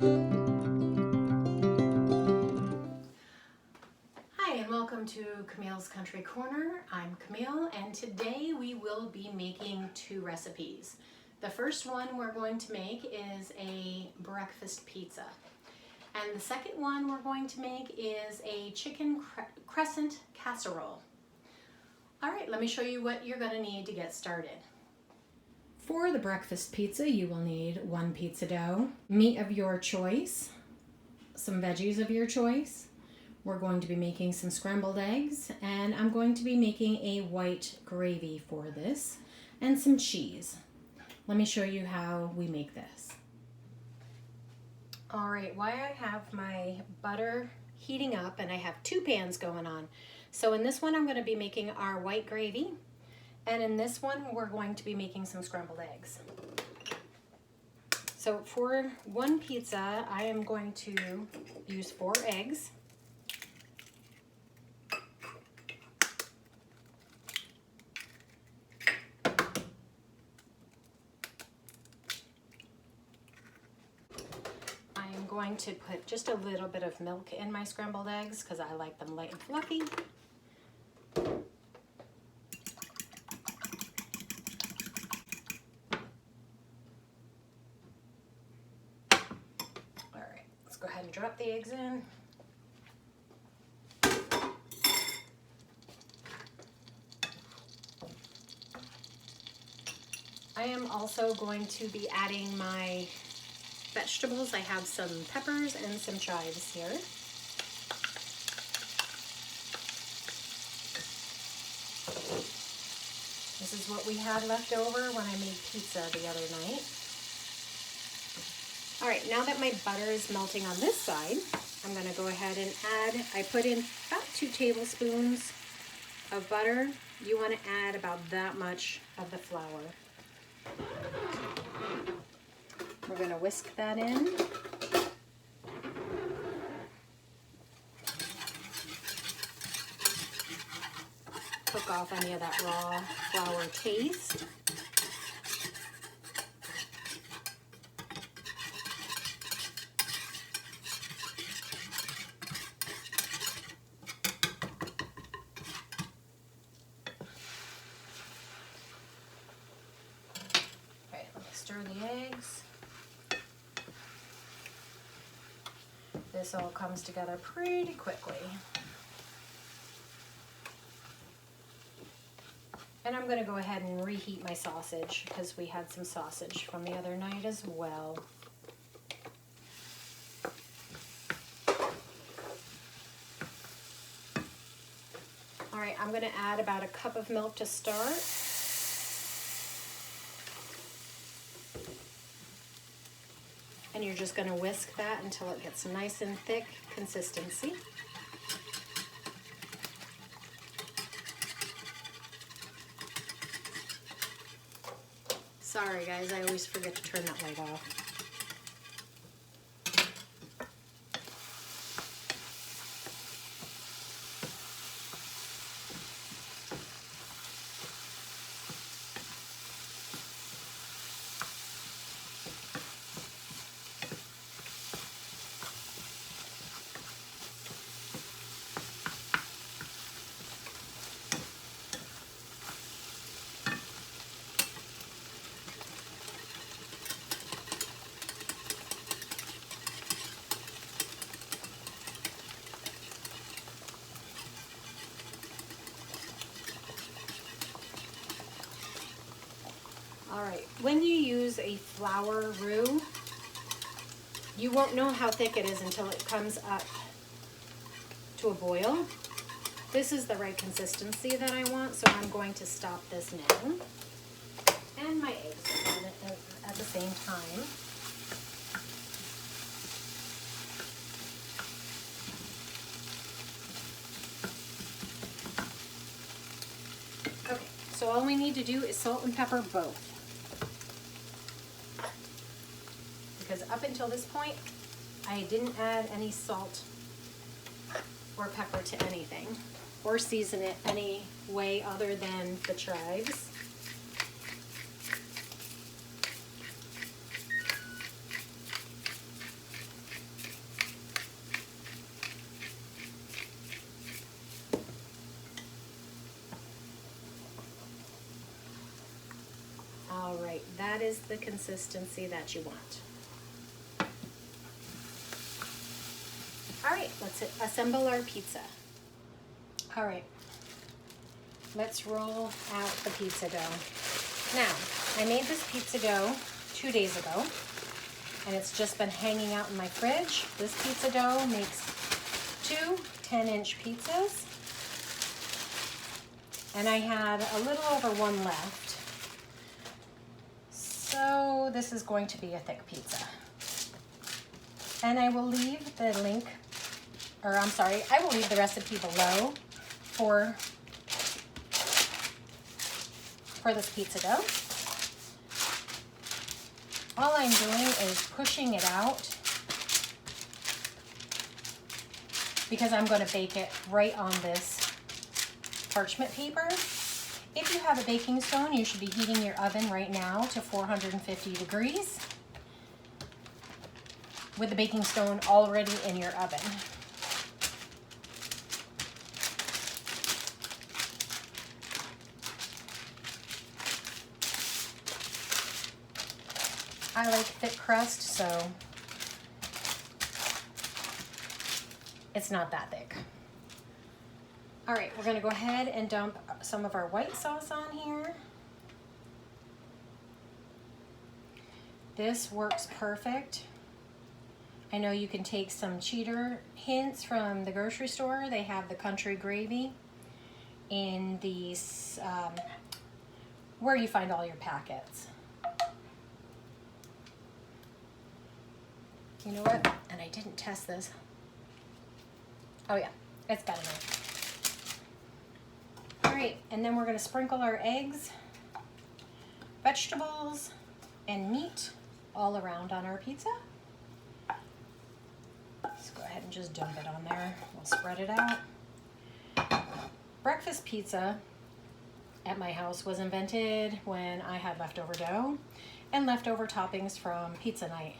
Hi and welcome to Camille's Country Corner. I'm Camille and today we will be making two recipes. The first one we're going to make is a breakfast pizza. And the second one we're going to make is a chicken crescent casserole. All right, let me show you what you're going to need to get started. For the breakfast pizza, you will need 1 pizza dough, meat of your choice, some veggies of your choice. We're going to be making some scrambled eggs, and I'm going to be making a white gravy for this, and some cheese. Let me show you how we make this. All right, while I have my butter heating up, and I have 2 pans going on. So in this one, I'm going to be making our white gravy, and in this one, we're going to be making some scrambled eggs. So for 1 pizza, I am going to use 4 eggs. I'm going to put just a little bit of milk in my scrambled eggs because I like them light and fluffy. All right, let's go ahead and drop the eggs in. I am also going to be adding my vegetables. I have some peppers and some chives here. This is what we had left over when I made pizza the other night. All right, now that my butter is melting on this side, I'm gonna go ahead and add, I put in about 2 tablespoons of butter. You wanna add about that much of the flour. We're going to whisk that in. Cook off any of that raw flour taste. Okay, let me stir the eggs. This all comes together pretty quickly. And I'm going to go ahead and reheat my sausage because we had some sausage from the other night as well. All right, I'm going to add about 1 cup of milk to start. And you're just going to whisk that until it gets a nice and thick consistency. Sorry guys, I always forget to turn that light off. All right, when you use a flour roux, you won't know how thick it is until it comes up to a boil. This is the right consistency that I want, so I'm going to stop this now. And my eggs at the same time. Okay, so all we need to do is salt and pepper both. Because up until this point, I didn't add any salt or pepper to anything, or season it any way other than the chives. that is the consistency that you want. All right, let's assemble our pizza. All right, let's roll out the pizza dough. Now, I made this pizza dough 2 days ago, and it's just been hanging out in my fridge. This pizza dough makes 2 10-inch pizzas, and I had a little over 1 left. So this is going to be a thick pizza. And I will leave the link, or I'm sorry, I will leave the recipe below for this pizza dough. All I'm doing is pushing it out because I'm going to bake it right on this parchment paper. If you have a baking stone, you should be heating your oven right now to 450 degrees with the baking stone already in your oven. I like thick crust, so it's not that thick. All right, we're gonna go ahead and dump some of our white sauce on here. This works perfect. I know you can take some cheddar hints from the grocery store. They have the country gravy in these, where you find all your packets. You know what? And I didn't test this. Oh yeah, it's got enough. All right, and then we're gonna sprinkle our eggs, vegetables, and meat all around on our pizza. Let's go ahead and just dump it on there. We'll spread it out. Breakfast pizza at my house was invented when I had leftover dough and leftover toppings from pizza night.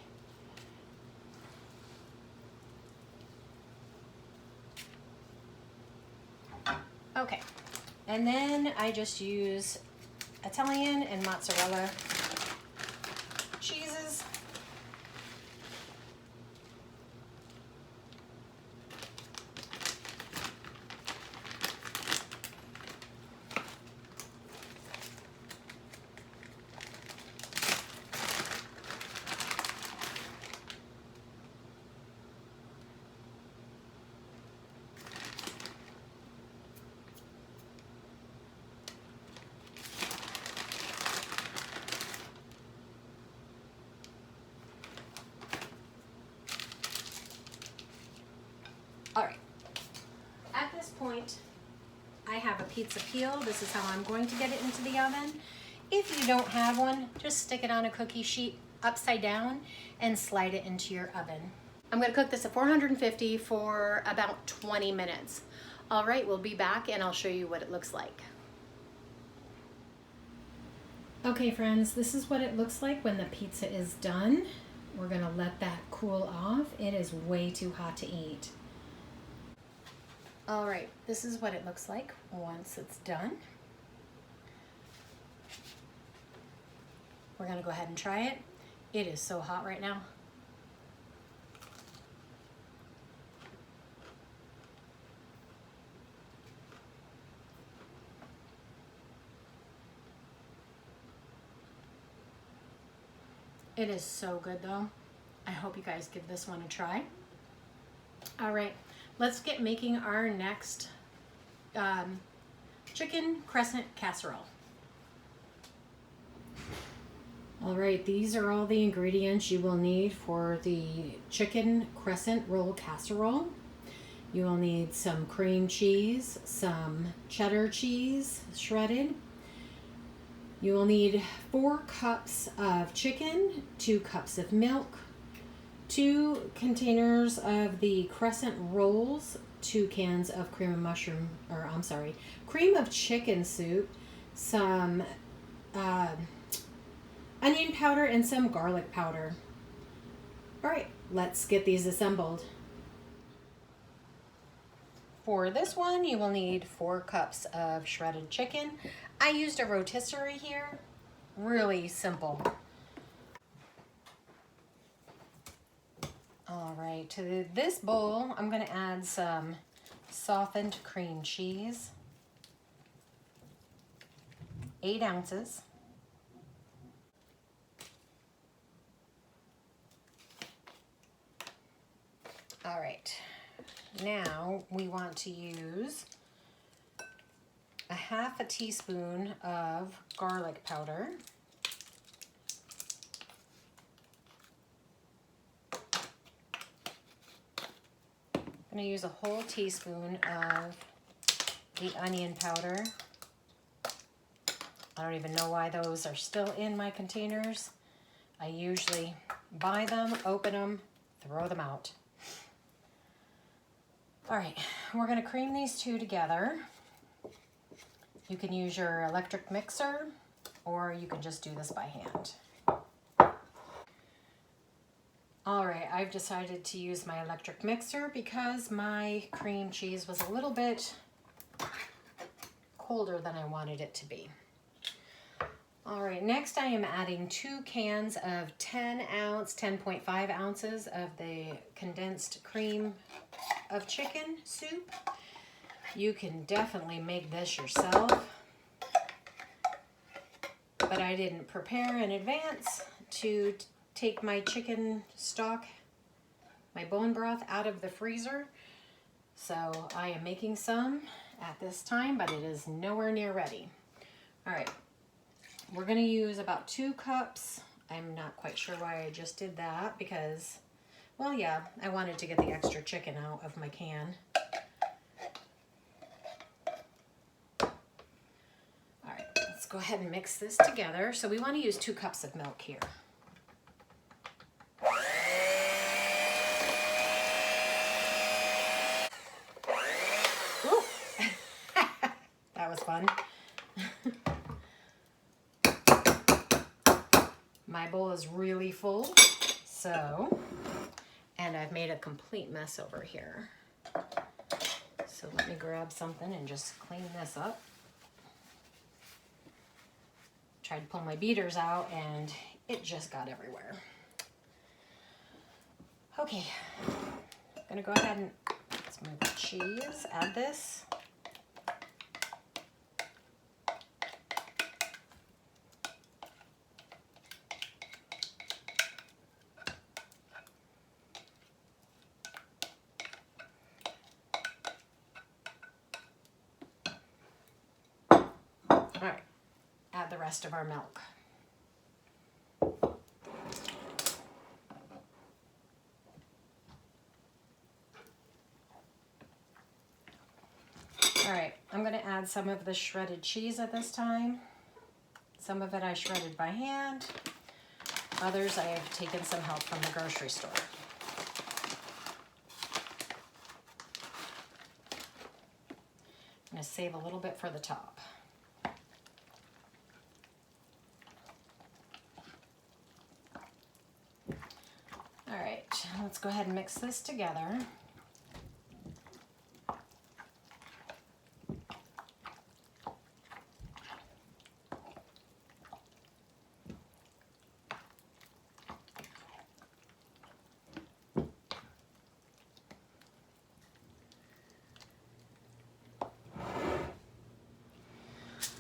Okay, and then I just use Italian and mozzarella cheeses. All right, at this point, I have a pizza peel. This is how I'm going to get it into the oven. If you don't have one, just stick it on a cookie sheet upside down and slide it into your oven. I'm gonna cook this at 450 for about 20 minutes. All right, we'll be back and I'll show you what it looks like. Okay friends, this is what it looks like when the pizza is done. We're gonna let that cool off. It is way too hot to eat. All right, this is what it looks like once it's done. We're gonna go ahead and try it. It is so hot right now. It is so good though. I hope you guys give this one a try. All right, let's get making our next chicken crescent casserole. All right, these are all the ingredients you will need for the chicken crescent roll casserole. You will need some cream cheese, some cheddar cheese shredded. You will need 4 cups of chicken, 2 cups of milk, 2 containers of the crescent rolls, 2 cans of cream of chicken soup, some onion powder, and some garlic powder. All right, let's get these assembled. For this one, you will need 4 cups of shredded chicken. I used a rotisserie here, really simple. All right, to this bowl, I'm going to add some softened cream cheese, 8 ounces. All right, now we want to use a 1/2 teaspoon of garlic powder. I'm going to use a whole teaspoon of the onion powder. I don't even know why those are still in my containers. I usually buy them, open them, throw them out. All right, we're going to cream these two together. You can use your electric mixer, or you can just do this by hand. All right, I've decided to use my electric mixer because my cream cheese was a little bit colder than I wanted it to be. All right, next I am adding 2 cans of 10.5 ounces of the condensed cream of chicken soup. You can definitely make this yourself, but I didn't prepare in advance to take my chicken stock, my bone broth, out of the freezer. So I am making some at this time, but it is nowhere near ready. All right, we're gonna use about 2 cups. I'm not quite sure why I just did that because, well, yeah, I wanted to get the extra chicken out of my can. All right, let's go ahead and mix this together. So we want to use 2 cups of milk here. That was fun. My bowl is really full, and I've made a complete mess over here. So let me grab something and just clean this up. Tried to pull my beaters out and it just got everywhere. Okay, I'm gonna go ahead and let's move the cheese, add this. All right, add the rest of our milk. All right, I'm going to add some of the shredded cheese at this time. Some of it I shredded by hand. Others I have taken some help from the grocery store. I'm going to save a little bit for the top. All right, let's go ahead and mix this together.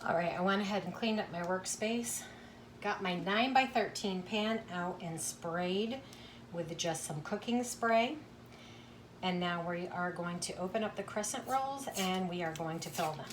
All right, I went ahead and cleaned up my workspace. Got my 9x13 pan out and sprayed with just some cooking spray. And now we are going to open up the crescent rolls and we are going to fill them.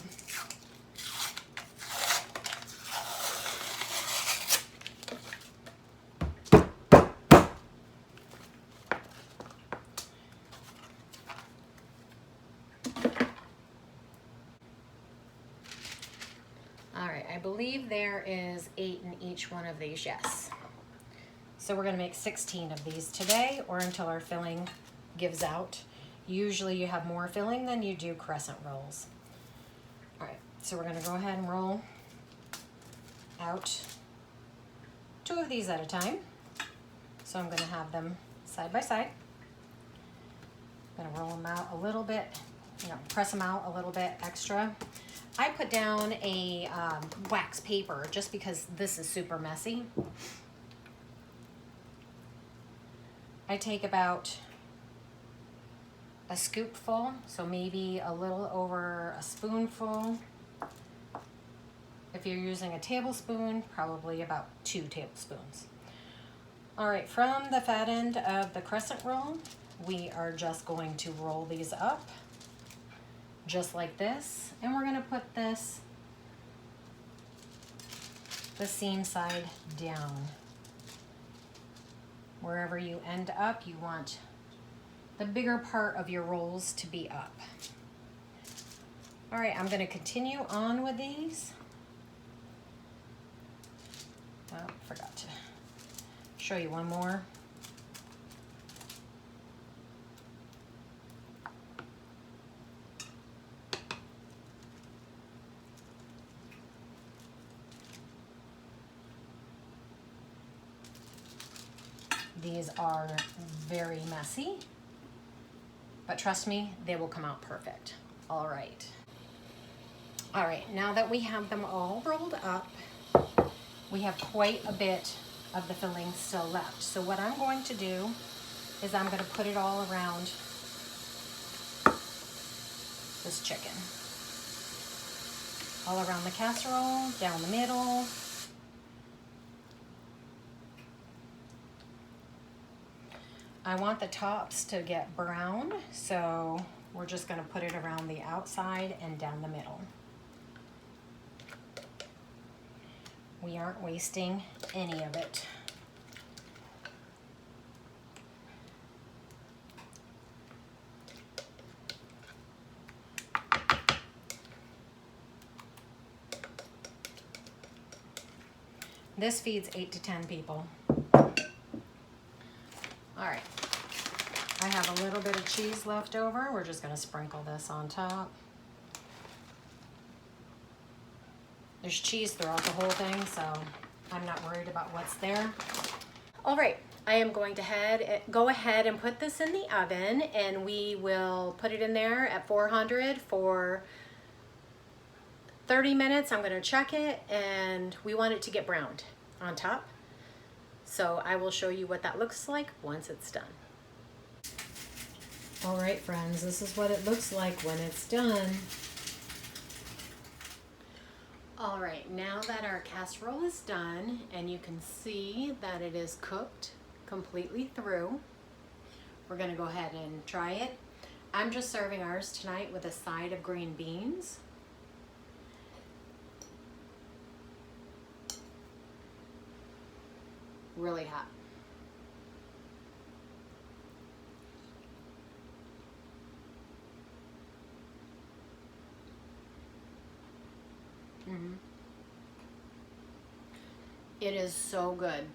I believe there is 8 in each one of these, yes. So we're gonna make 16 of these today or until our filling gives out. Usually you have more filling than you do crescent rolls. All right, so we're gonna go ahead and roll out 2 of these at a time. So I'm gonna have them side by side. I'm gonna roll them out a little bit, press them out a little bit extra. I put down a wax paper just because this is super messy. I take about a scoopful, so maybe a little over a spoonful. If you're using a tablespoon, probably about 2 tablespoons. All right, from the fat end of the crescent roll, we are just going to roll these up just like this, and we're gonna put this, the seam side down. Wherever you end up, you want the bigger part of your rolls to be up. All right, I'm gonna continue on with these. Oh, forgot to show you one more. These are very messy, but trust me, they will come out perfect. All right. All right, now that we have them all rolled up, we have quite a bit of the filling still left. So what I'm going to do is I'm going to put it all around this chicken. All around the casserole, down the middle. I want the tops to get brown, so we're just going to put it around the outside and down the middle. We aren't wasting any of it. This feeds 8 to 10 people. All right, I have a little bit of cheese left over. We're just gonna sprinkle this on top. There's cheese throughout the whole thing, so I'm not worried about what's there. All right, I am going to go ahead and put this in the oven, and we will put it in there at 400 for 30 minutes. I'm gonna check it, and we want it to get browned on top. So I will show you what that looks like once it's done. All right, friends, this is what it looks like when it's done. All right, now that our casserole is done and you can see that it is cooked completely through, we're gonna go ahead and try it. I'm just serving ours tonight with a side of green beans. Really hot. It is so good.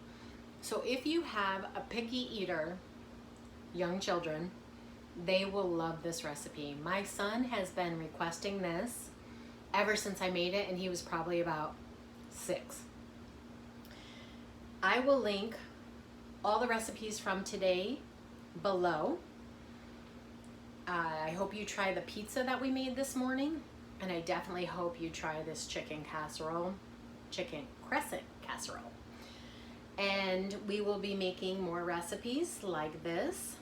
So if you have a picky eater, young children, they will love this recipe. My son has been requesting this ever since I made it, and he was probably about 6. I will link all the recipes from today below. I hope you try the pizza that we made this morning, and I definitely hope you try this chicken crescent casserole. And we will be making more recipes like this.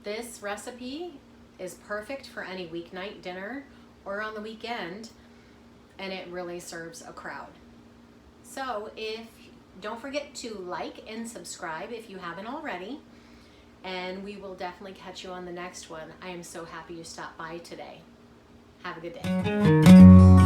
This recipe is perfect for any weeknight dinner or on the weekend, and it really serves a crowd. So don't forget to like and subscribe if you haven't already, and we will definitely catch you on the next one. I am so happy you stopped by today. Have a good day.